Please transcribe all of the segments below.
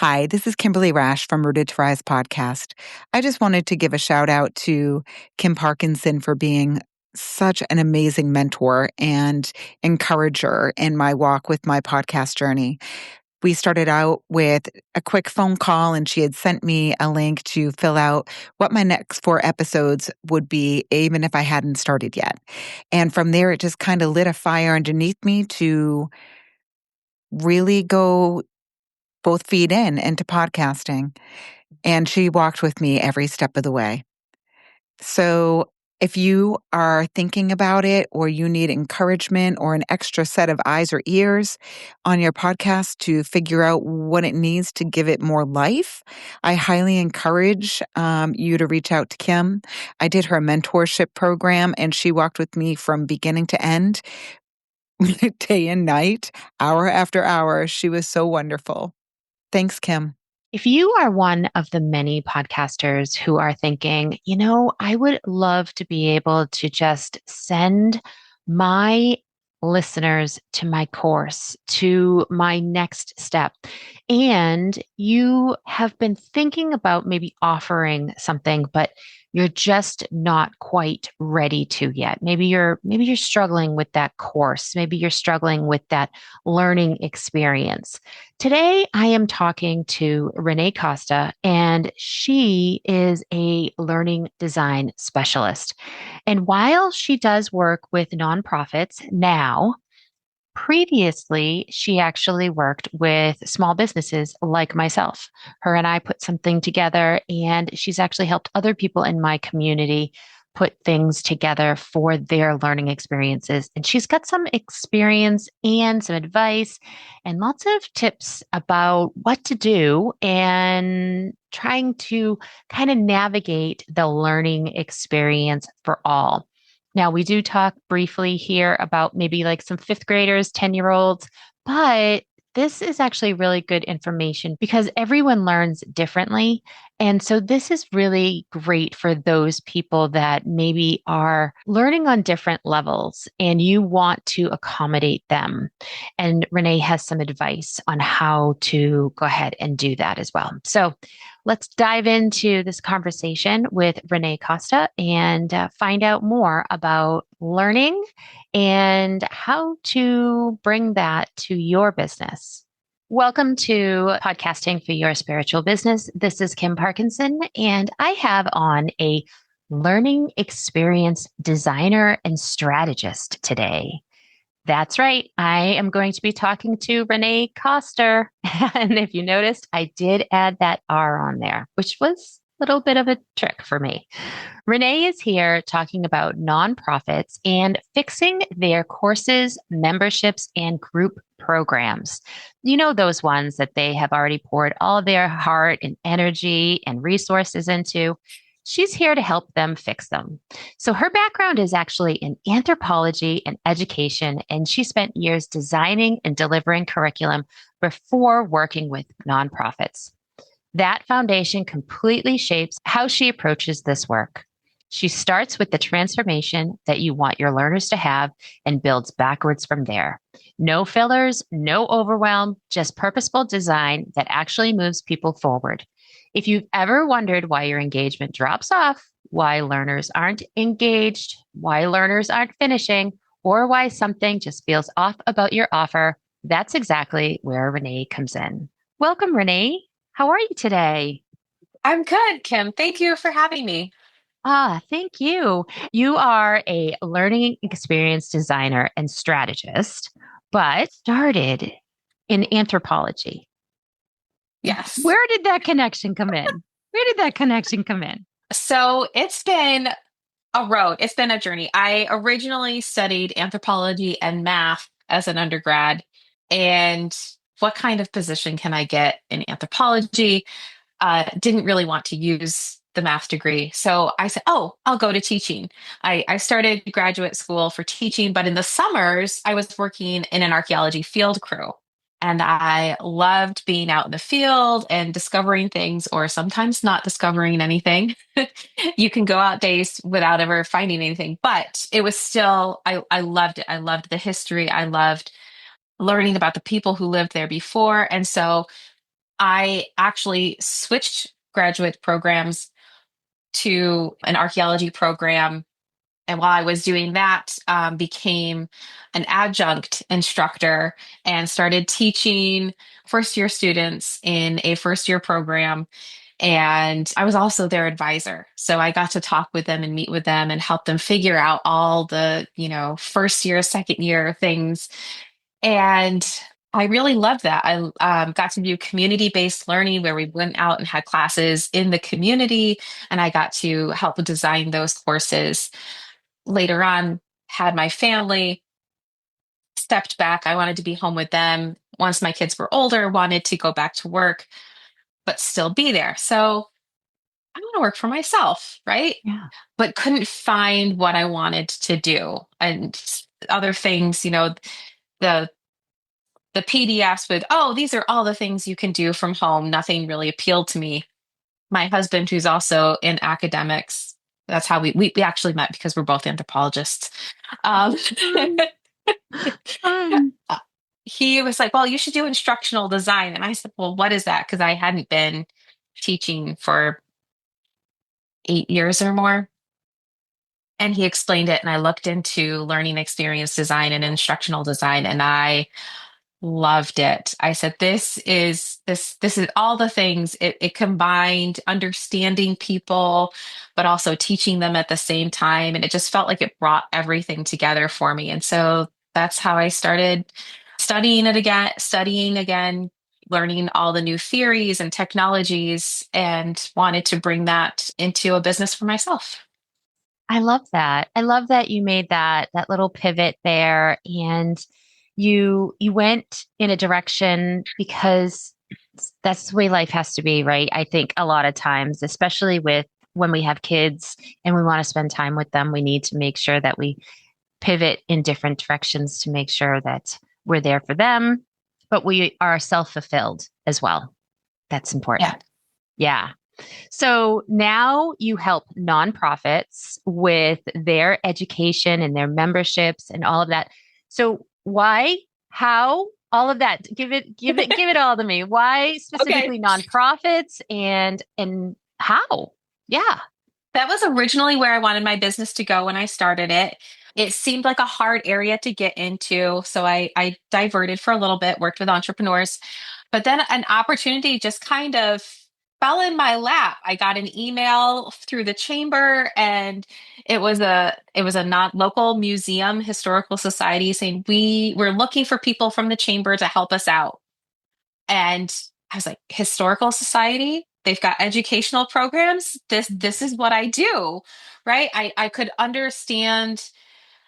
Hi, this is Kimberly Rash from Rooted to Rise podcast. I just wanted to give a shout out to Kim Parkinson for being such an amazing mentor and encourager in my walk with my podcast journey. We started out with a quick phone call, and she had sent me a link to fill out what my next 4 episodes would be, even if I hadn't started yet. And from there, it just kind of lit a fire underneath me to really go both feet in into podcasting. And she walked with me every step of the way. So if you are thinking about it, or you need encouragement or an extra set of eyes or ears on your podcast to figure out what it needs to give it more life, I highly encourage you to reach out to Kim. I did her mentorship program, and she walked with me from beginning to end, day and night, hour after hour. She was so wonderful. Thanks, Kim. If you are one of the many podcasters who are thinking, I would love to be able to just send my listeners to my course, to my next step, and you have been thinking about maybe offering something, but you're just not quite ready to yet. Maybe you're struggling with that course. Maybe you're struggling with that learning experience. Today, I am talking to Renee Costa, and she is a learning design specialist. And while she does work with nonprofits now, previously, she actually worked with small businesses like myself. Her and I put something together, and she's actually helped other people in my community put things together for their learning experiences. And she's got some experience and some advice and lots of tips about what to do and trying to kind of navigate the learning experience for all. Now, we do talk briefly here about maybe like some fifth graders, 10-year-olds, but this is actually really good information because everyone learns differently. And so this is really great for those people that maybe are learning on different levels and you want to accommodate them. And Renee has some advice on how to go ahead and do that as well. So let's dive into this conversation with Renee Costa and find out more about learning and how to bring that to your business. Welcome to Podcasting for Your Spiritual Business. This is Kim Parkinson, and I have on a learning experience designer and strategist today. That's right. I am going to be talking to Renee Costa. And if you noticed, I did add that R on there, which was a little bit of a trick for me. Renee is here talking about nonprofits and fixing their courses, memberships, and group programs. You know, those ones that they have already poured all their heart and energy and resources into. She's here to help them fix them. So her background is actually in anthropology and education, and she spent years designing and delivering curriculum before working with nonprofits. That foundation completely shapes how she approaches this work. She starts with the transformation that you want your learners to have and builds backwards from there. No fillers, no overwhelm, just purposeful design that actually moves people forward. If you've ever wondered why your engagement drops off, why learners aren't engaged, why learners aren't finishing, or why something just feels off about your offer, that's exactly where Renee comes in. Welcome, Renee. How are you today? I'm good, Kim. Thank you for having me. Thank you. You are a learning experience designer and strategist, but started in anthropology. Yes. Where did that connection come in? Where did that connection come in? So it's been a road. It's been a journey. I originally studied anthropology and math as an undergrad. And what kind of position can I get in anthropology? Didn't really want to use the math degree. So I said, oh, I'll go to teaching. I started graduate school for teaching, but in the summers, I was working in an archaeology field crew. And I loved being out in the field and discovering things, or sometimes not discovering anything. You can go out days without ever finding anything, but it was still, I loved it. I loved the history. I loved learning about the people who lived there before. And so I actually switched graduate programs to an archaeology program. And while I was doing that, became an adjunct instructor and started teaching first year students in a first year program. And I was also their advisor. So I got to talk with them and meet with them and help them figure out all the, first year, second year things. And I really loved that. I got to do community based learning where we went out and had classes in the community, and I got to help design those courses. Later on, had my family, stepped back. I wanted to be home with them. Once my kids were older, wanted to go back to work, but still be there. So I want to work for myself, right? Yeah. But couldn't find what I wanted to do. And other things, the the PDFs with, oh, these are all the things you can do from home. Nothing really appealed to me. My husband, who's also in academics, that's how we actually met because we're both anthropologists. Um, Um, he was like, well, you should do instructional design. And I said, well, what is that? Because I hadn't been teaching for 8 years or more. And he explained it, and I looked into learning experience design and instructional design, and I loved it. I said, this is all the things. It combined understanding people, but also teaching them at the same time. And it just felt like it brought everything together for me. And so that's how I started studying again, learning all the new theories and technologies, and wanted to bring that into a business for myself. I love that. I love that you made that little pivot there, and you went in a direction because that's the way life has to be, right? I think a lot of times, especially with when we have kids and we want to spend time with them, we need to make sure that we pivot in different directions to make sure that we're there for them, but we are self-fulfilled as well. That's Yeah. important. Yeah. So now you help nonprofits with their education and their memberships and all of that. So why, how, all of that? Give it all to me. Why Okay. specifically nonprofits and how? Yeah. That was originally where I wanted my business to go when I started it. It seemed like a hard area to get into. So I diverted for a little bit, worked with entrepreneurs, but then an opportunity just kind of fell in my lap. I got an email through the chamber, and it was a not local museum historical society saying we were looking for people from the chamber to help us out. And I was like, historical society? They've got educational programs. This is what I do, right? I could understand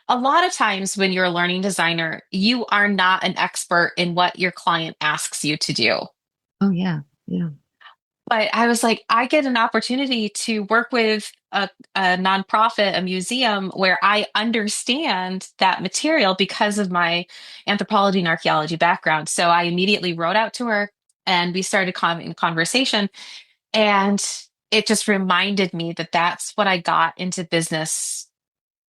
a lot of times when you're a learning designer, you are not an expert in what your client asks you to do. Oh, yeah. Yeah. But I was like, I get an opportunity to work with a nonprofit, a museum where I understand that material because of my anthropology and archaeology background. So I immediately wrote out to her, and we started in conversation. And it just reminded me that that's what I got into business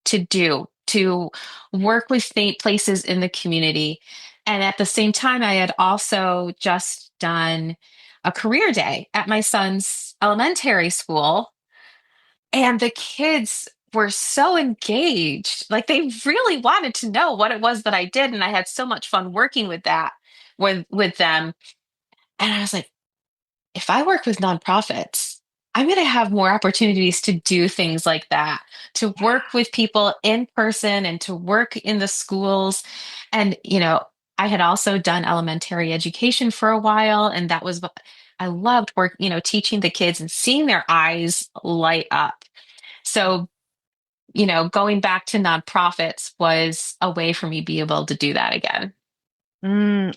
to do, to work with places in the community. And at the same time, I had also just done a career day at my son's elementary school, and the kids were so engaged. Like they really wanted to know what it was that I did. And I had so much fun working with that with them. And I was like, if I work with nonprofits, I'm going to have more opportunities to do things like that, to work with people in person and to work in the schools. And, I had also done elementary education for a while, and that was, I loved teaching the kids and seeing their eyes light up. So, going back to nonprofits was a way for me to be able to do that again.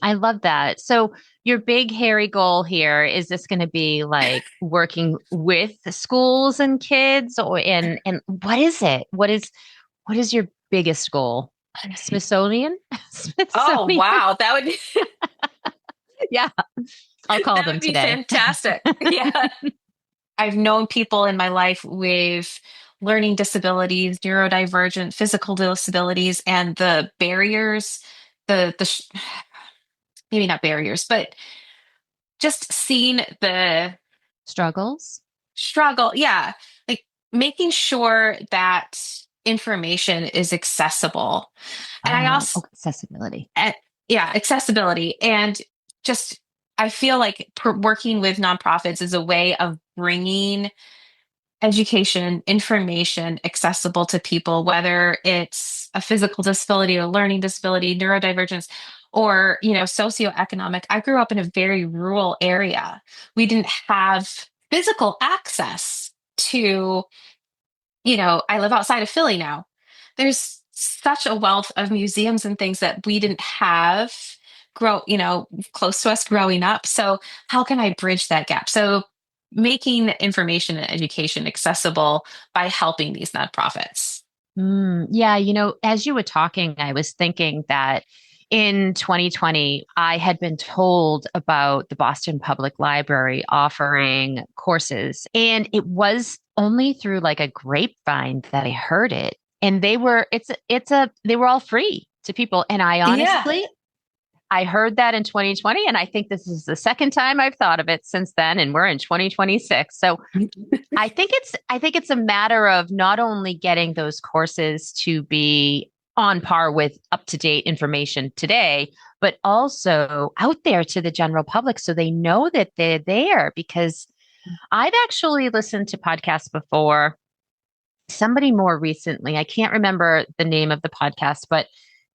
I love that. So your big hairy goal here is this going to be like working with the schools and kids or and what is it? What is your biggest goal? Smithsonian? Oh, Smithsonian. wow. That would Yeah, I'll call that them would be today. fantastic. Yeah. I've known people in my life with learning disabilities, neurodivergent, physical disabilities, and the barriers, maybe not barriers, but just seeing the Struggles. struggle. Yeah. Like making sure that information is accessible. And I Oh, also, oh, accessibility. uh, yeah, accessibility. And just, I feel like working with nonprofits is a way of bringing education, information accessible to people, whether it's a physical disability or learning disability, neurodivergence, or, socioeconomic. I grew up in a very rural area. We didn't have physical access to, I live outside of Philly now. There's such a wealth of museums and things that we didn't have close to us growing up. So how can I bridge that gap? So making information and education accessible by helping these nonprofits. Yeah, as you were talking, I was thinking that in 2020, I had been told about the Boston Public Library offering courses, and it was only through like a grapevine that I heard it. And they were all free to people. And Yeah. I heard that in 2020, and I think this is the second time I've thought of it since then, and we're in 2026. So I think it's a matter of not only getting those courses to be on par with up-to-date information today, but also out there to the general public so they know that they're there. Because I've actually listened to podcasts before. Somebody more recently, I can't remember the name of the podcast, but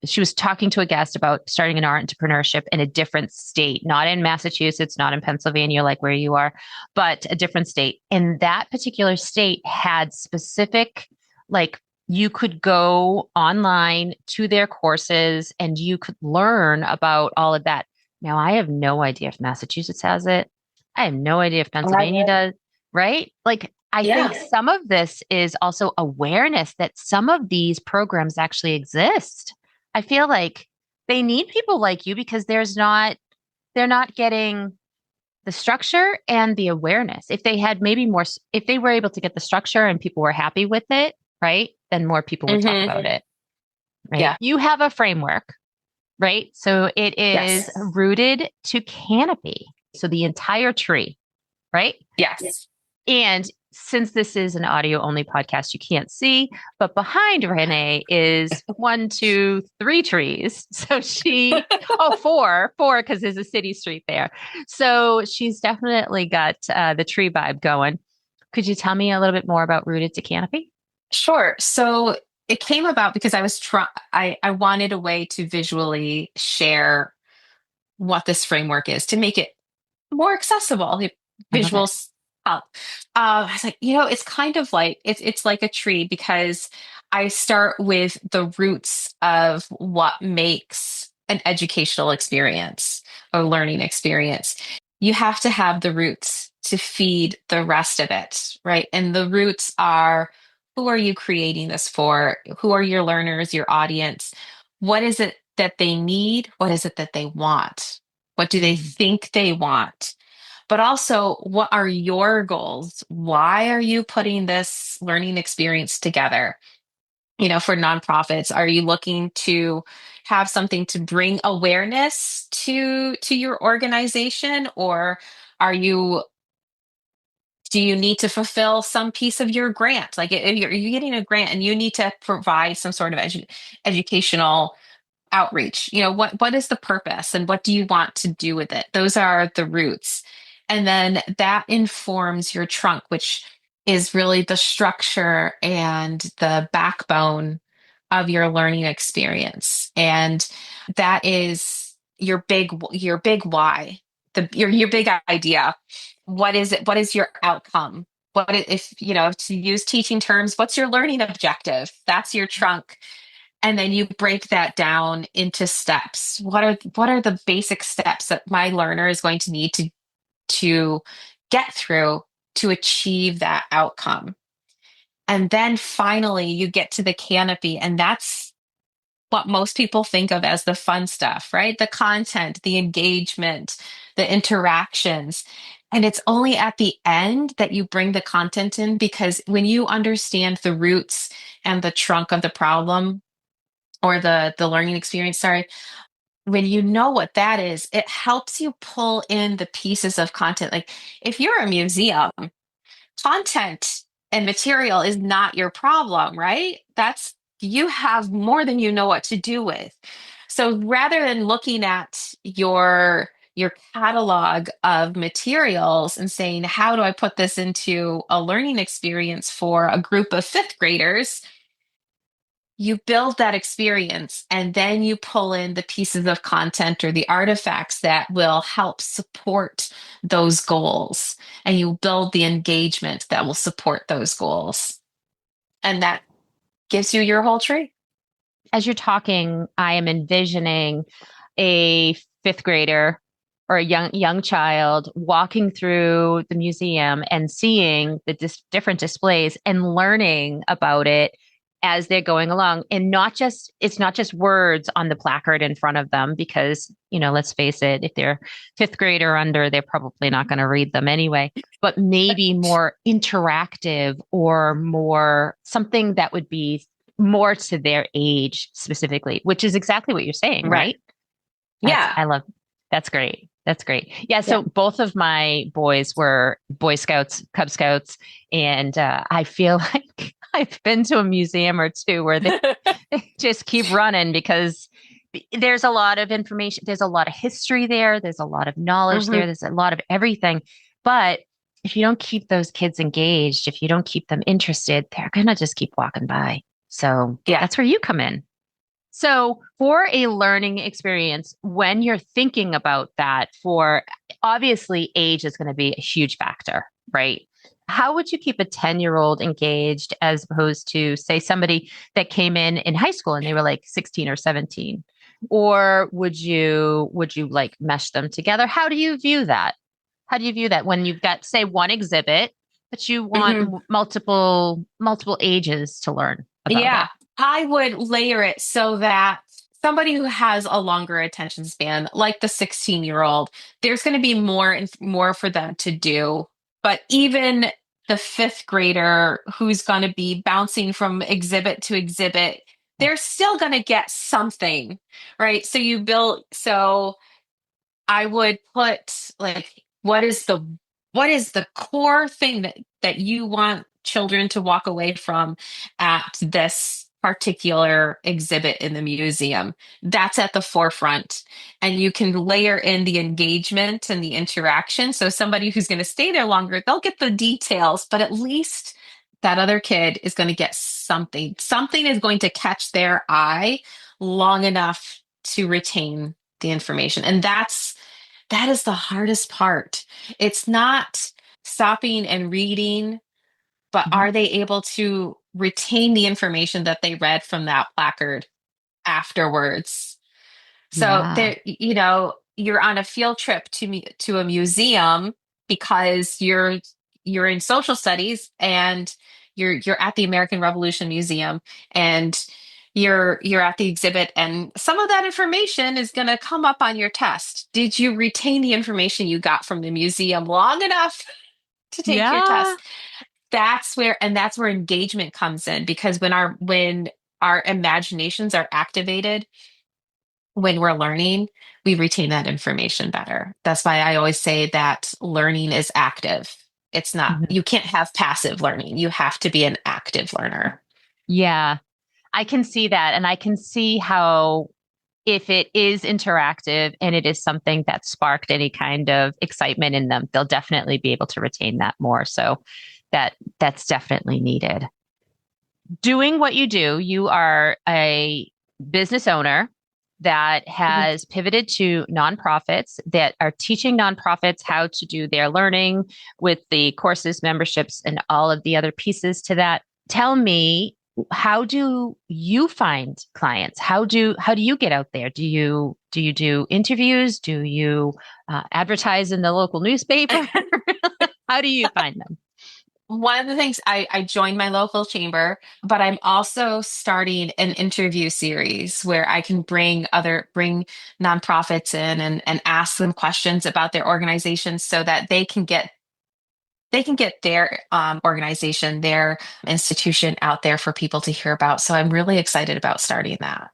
she was talking to a guest about starting an art entrepreneurship in a different state, not in Massachusetts, not in Pennsylvania, like where you are, but a different state. And that particular state had specific, like, you could go online to their courses and you could learn about all of that. Now, I have no idea if Massachusetts has it. I have no idea if Pennsylvania does, right? Like, I think Yeah. some of this is also awareness that some of these programs actually exist. I feel like they need people like you because they're not getting the structure and the awareness. If they had maybe more, if they were able to get the structure and people were happy with it, right? Then more people would talk about it, right? Yeah. You have a framework, right? So it is Yes. rooted to canopy. So the entire tree, right? Yes. And since this is an audio only podcast, you can't see, but behind Renee is one, two, three trees. So four, because there's a city street there. So she's definitely got the tree vibe going. Could you tell me a little bit more about Rooted to Canopy? Sure. So it came about because I wanted a way to visually share what this framework is to make it more accessible. The I love it. visuals help. I was like, it's kind of like it's like a tree because I start with the roots of what makes an educational experience or learning experience. You have to have the roots to feed the rest of it, right? And the roots are, who are you creating this for? Who are your learners, your audience? What is it that they need? What is it that they want? What do they think they want? But also, what are your goals? Why are you putting this learning experience together? For nonprofits, are you looking to have something to bring awareness to your organization, or are you do you need to fulfill some piece of your grant? Like, if you're getting a grant and you need to provide some sort of educational outreach, what is the purpose and what do you want to do with it? Those are the roots, and then that informs your trunk, which is really the structure and the backbone of your learning experience. And that is your big why, your big idea. What is it? What is your outcome? If to use teaching terms, what's your learning objective? That's your trunk. And then you break that down into steps. What are the basic steps that my learner is going to need to get through to achieve that outcome? And then finally you get to the canopy, and that's what most people think of as the fun stuff, right? The content, the engagement, the interactions. And it's only at the end that you bring the content in, because when you understand the roots and the trunk of the problem, or the learning experience, sorry, when you know what that is, it helps you pull in the pieces of content. Like if you're a museum, content and material is not your problem, right? That's you have more than you know what to do with. So rather than looking at your catalog of materials and saying, how do I put this into a learning experience for a group of fifth graders? You build that experience and then you pull in the pieces of content or the artifacts that will help support those goals. And you build the engagement that will support those goals. And that gives you your whole tree. As you're talking, I am envisioning a fifth grader or a young child walking through the museum and seeing the different displays and learning about it as they're going along, and not just it's not just words on the placard in front of them, because let's face it, if they're fifth grade or under, they're probably not going to read them anyway, but maybe more interactive or more something that would be more to their age specifically, which is exactly what you're saying, right? Yeah. I love that's great. That's great. Yeah. So both of my boys were Boy Scouts, Cub Scouts, and I feel like I've been to a museum or two where they just keep running because there's a lot of information. There's a lot of history there. There's a lot of knowledge there. There's a lot of everything. But if you don't keep those kids engaged, if you don't keep them interested, they're going to just keep walking by. So that's where you come in. So for a learning experience, when you're thinking about that, for obviously age is going to be a huge factor, right? How would you keep a 10-year-old engaged as opposed to, say, somebody that came in high school and they were like 16 or 17? Or would you like mesh them together? How do you view that? How do you view that when you've got, say, one exhibit, but you want multiple ages to learn about it? I would layer it so that somebody who has a longer attention span, like the 16-year-old, there's going to be more for them to do. But even the fifth grader who's going to be bouncing from exhibit to exhibit, they're still going to get something, right? So I would put like, what is the core thing that you want children to walk away from at this particular exhibit in the museum? That's at the forefront. And you can layer in the engagement and the interaction. So somebody who's going to stay there longer, they'll get the details, but at least that other kid is going to get something. Something is going to catch their eye long enough to retain the information. And that is the hardest part. It's not stopping and reading, but are they able to retain the information that they read from that placard afterwards? So there, you're on a field trip to a museum because you're in social studies and you're at the American Revolution Museum and you're at the exhibit and some of that information is going to come up on your test. Did you retain the information you got from the museum long enough to take your test? That's where engagement comes in, because when our imaginations are activated when we're learning, we retain that information better. That's why I always say that learning is active. It's not, you can't have passive learning. You have to be an active learner. Yeah, I can see that. And I can see how if it is interactive and it is something that sparked any kind of excitement in them, they'll definitely be able to retain that more. So that's definitely needed. Doing what you do, you are a business owner that has pivoted to nonprofits that are teaching nonprofits how to do their learning with the courses, memberships, and all of the other pieces to that. Tell me, how do you find clients? How do you get out there? Do you do interviews? Do you advertise in the local newspaper? How do you find them? One of the things, I joined my local chamber, but I'm also starting an interview series where I can bring nonprofits in and ask them questions about their organizations so that they can get their organization, their institution out there for people to hear about. So I'm really excited about starting that.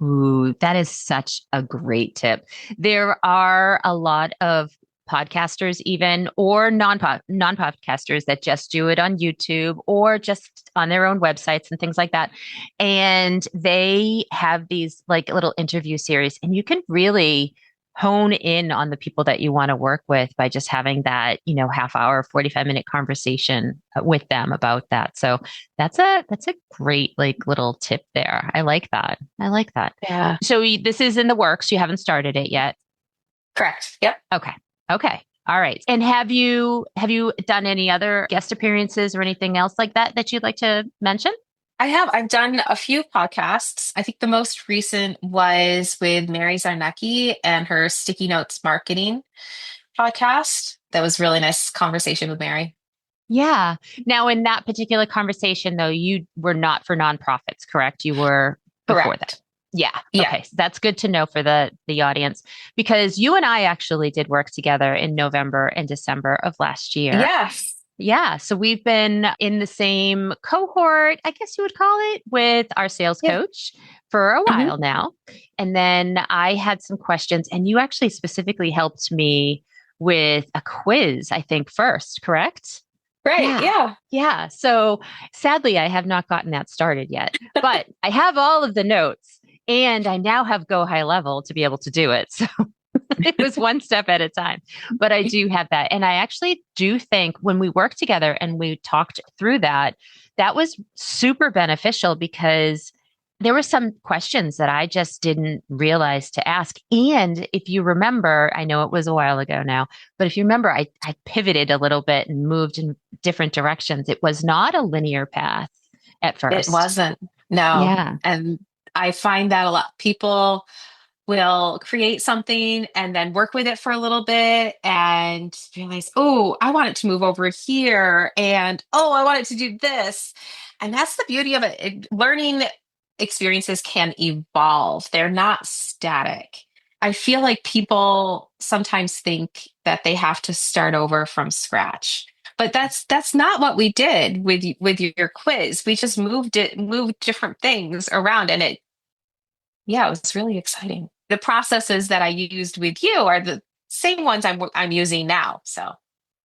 Ooh, that is such a great tip. There are a lot of podcasters even or non-podcasters that just do it on YouTube or just on their own websites and things like that. And they have these like little interview series and you can really hone in on the people that you want to work with by just having that, half hour, 45-minute conversation with them about that. So that's a great like little tip there. I like that. I like that. Yeah. So this is in the works. You haven't started it yet. Correct. Yep. Okay. Okay. All right. And have you done any other guest appearances or anything else like that you'd like to mention? I have. I've done a few podcasts. I think the most recent was with Mary Zarnecki and her Sticky Notes Marketing podcast. That was really nice conversation with Mary. Yeah. Now, in that particular conversation, though, you were not for nonprofits, correct? You were before that. Correct. Yeah. Yeah. Okay. So that's good to know for the audience because you and I actually did work together in November and December of last year. Yes. Yeah. So we've been in the same cohort, I guess you would call it, with our sales Yeah. coach for a Mhm. while now. And then I had some questions, and you actually specifically helped me with a quiz, I think, first, correct? Right. Yeah. Yeah. Yeah. So sadly, I have not gotten that started yet, but I have all of the notes and I now have Go High Level to be able to do it. So it was one step at a time, but I do have that. And I actually do think when we worked together and we talked through that, that was super beneficial because there were some questions that I just didn't realize to ask. And if you remember, I know it was a while ago now, but if you remember, I pivoted a little bit and moved in different directions. It was not a linear path at It first. wasn't. No. Yeah. And I find that a lot. People will create something and then work with it for a little bit and realize, oh, I want it to move over here. And oh, I want it to do this. And that's the beauty of it. Learning experiences can evolve, they're not static. I feel like people sometimes think that they have to start over from scratch. But that's not what we did with your quiz. We just moved different things around and it was really exciting. The processes that I used with you are the same ones I'm using now. So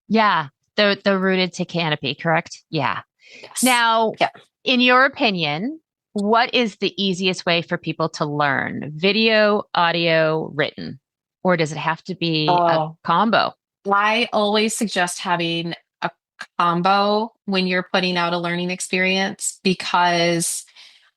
Yeah. The rooted to Canopy, correct? Yeah. yes, Now, yeah. in your opinion, what is the easiest way for people to learn? Video, audio, written? Or does it have to be a Oh, combo? I always suggest having a combo when you're putting out a learning experience because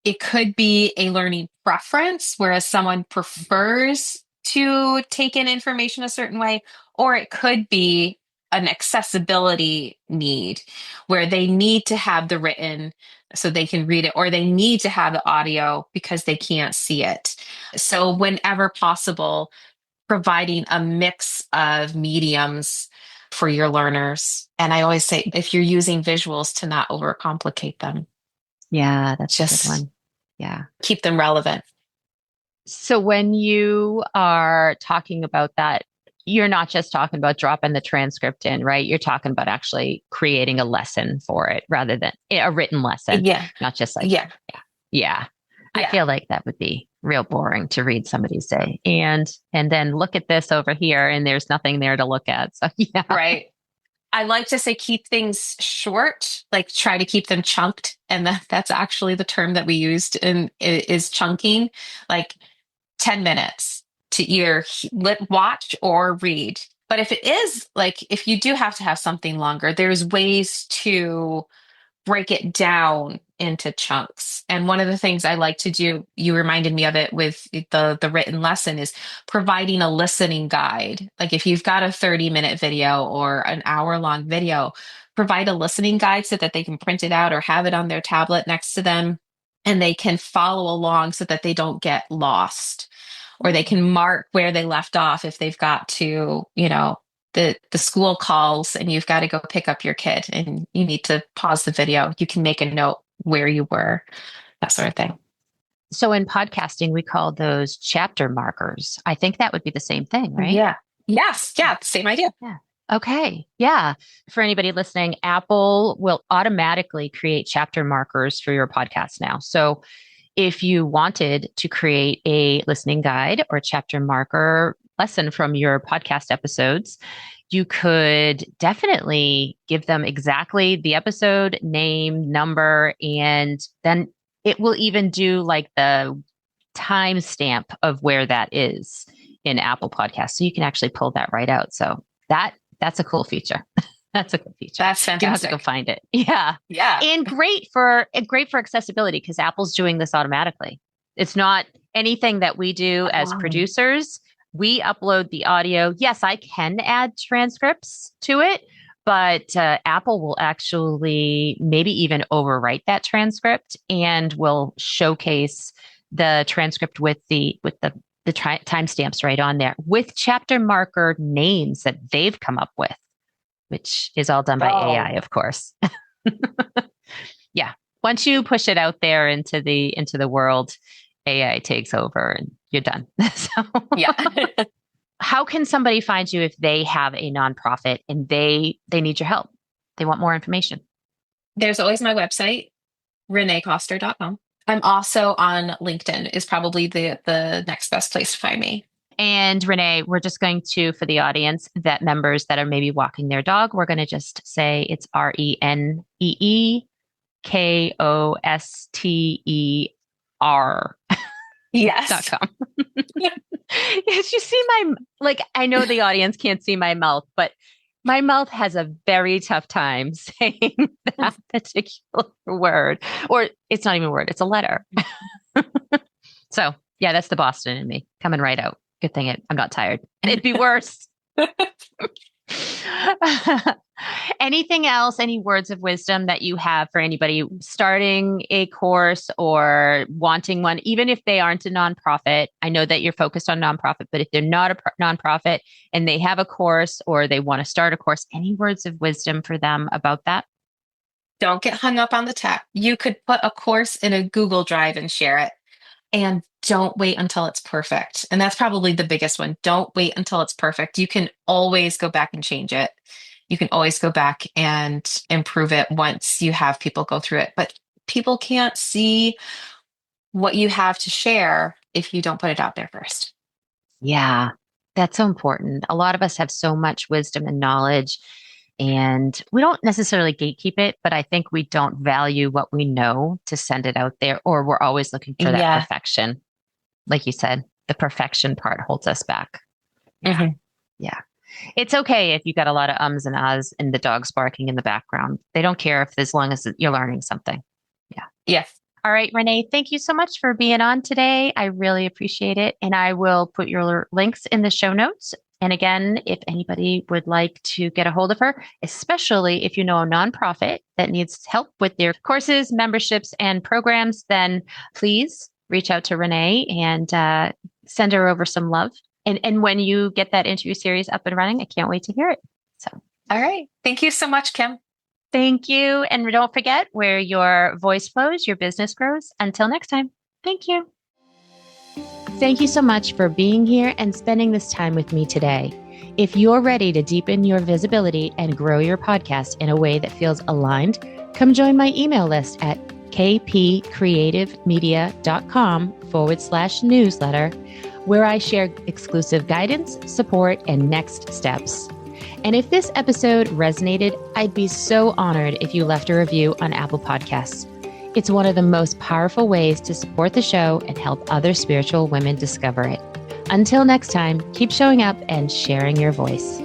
it could be a learning preference, whereas someone prefers to take in information a certain way, or it could be an accessibility need where they need to have the written so they can read it, or they need to have the audio because they can't see it. So, whenever possible, providing a mix of mediums for your learners. And I always say if you're using visuals, to not overcomplicate them, Yeah, that's a good just one. Yeah. keep them relevant. So when you are talking about that, you're not just talking about dropping the transcript in, right? You're talking about actually creating a lesson for it rather than a written lesson, Yeah. not just like, Yeah. yeah. I Yeah. feel like that would be real boring to read somebody say, and then look at this over here, and there's nothing there to look at. So yeah. Right. I like to say keep things short, like try to keep them chunked. And that's actually the term that we used in is chunking, like 10 minutes to either watch or read. But if it is like, if you do have to have something longer, there's ways to break it down into chunks. And one of the things I like to do, you reminded me of it with the written lesson, is providing a listening guide. Like if you've got a 30-minute video or an hour-long video, provide a listening guide so that they can print it out or have it on their tablet next to them and they can follow along so that they don't get lost, or they can mark where they left off if they've got to, the school calls and you've got to go pick up your kid and you need to pause the video. You can make a note where you were, that sort of thing. So in podcasting, we call those chapter markers. I think that would be the same thing, right? Yeah. Yes. Yeah. Same idea. Yeah. Okay. Yeah. For anybody listening, Apple will automatically create chapter markers for your podcast now. So If you wanted to create a listening guide or chapter marker lesson from your podcast episodes, you could definitely give them exactly the episode name, number, and then it will even do like the timestamp of where that is in Apple Podcasts. So you can actually pull that right out. So that's a cool feature. That's a cool feature. That's fantastic. You have to go find it. Yeah. Yeah. And great for accessibility because Apple's doing this automatically. It's not anything that we do as producers. We upload the audio. Yes, I can add transcripts to it, but Apple will actually maybe even overwrite that transcript and will showcase the transcript with the timestamps right on there with chapter marker names that they've come up with, which is all done by AI, of course. Yeah. Once you push it out there into the world, AI takes over and you're done. So yeah. How can somebody find you if they have a nonprofit and they need your help? They want more information. There's always my website, reneecoster.com. I'm also on LinkedIn is probably the next best place to find me. And Renee, we're just going to, for the audience, that members that are maybe walking their dog, we're going to just say it's ReneeKoster. Yes. .com. Yes, you see I know the audience can't see my mouth, but my mouth has a very tough time saying that particular word. Or it's not even a word, it's a letter. So yeah, that's the Boston in me coming right out. Good thing I'm not tired. It'd be worse. Anything else, any words of wisdom that you have for anybody starting a course or wanting one, even if they aren't a nonprofit? I know that you're focused on nonprofit, but if they're not a nonprofit and they have a course or they want to start a course, any words of wisdom for them about that? Don't get hung up on the tech. You could put a course in a Google Drive and share it. And don't wait until it's perfect. And that's probably the biggest one. Don't wait until it's perfect. You can always go back and change it. You can always go back and improve it once you have people go through it. But people can't see what you have to share if you don't put it out there first. Yeah, that's so important. A lot of us have so much wisdom and knowledge, and we don't necessarily gatekeep it, but I think we don't value what we know to send it out there, or we're always looking for that perfection. Like you said, the perfection part holds us back. Mm-hmm. Yeah. It's okay if you got a lot of ums and ahs and the dog's barking in the background. They don't care as long as you're learning something. Yeah. Yes. All right, Renee, thank you so much for being on today. I really appreciate it. And I will put your links in the show notes. And again, if anybody would like to get a hold of her, especially if you know a nonprofit that needs help with their courses, memberships, and programs, then please reach out to Renee and send her over some love. And when you get that interview series up and running, I can't wait to hear it. So, all right. Thank you so much, Kim. Thank you. And don't forget, where your voice flows, your business grows. Until next time. Thank you. Thank you so much for being here and spending this time with me today. If you're ready to deepen your visibility and grow your podcast in a way that feels aligned, come join my email list at kpcreativemedia.com/newsletter, where I share exclusive guidance, support, and next steps. And if this episode resonated, I'd be so honored if you left a review on Apple Podcasts. It's one of the most powerful ways to support the show and help other spiritual women discover it. Until next time, keep showing up and sharing your voice.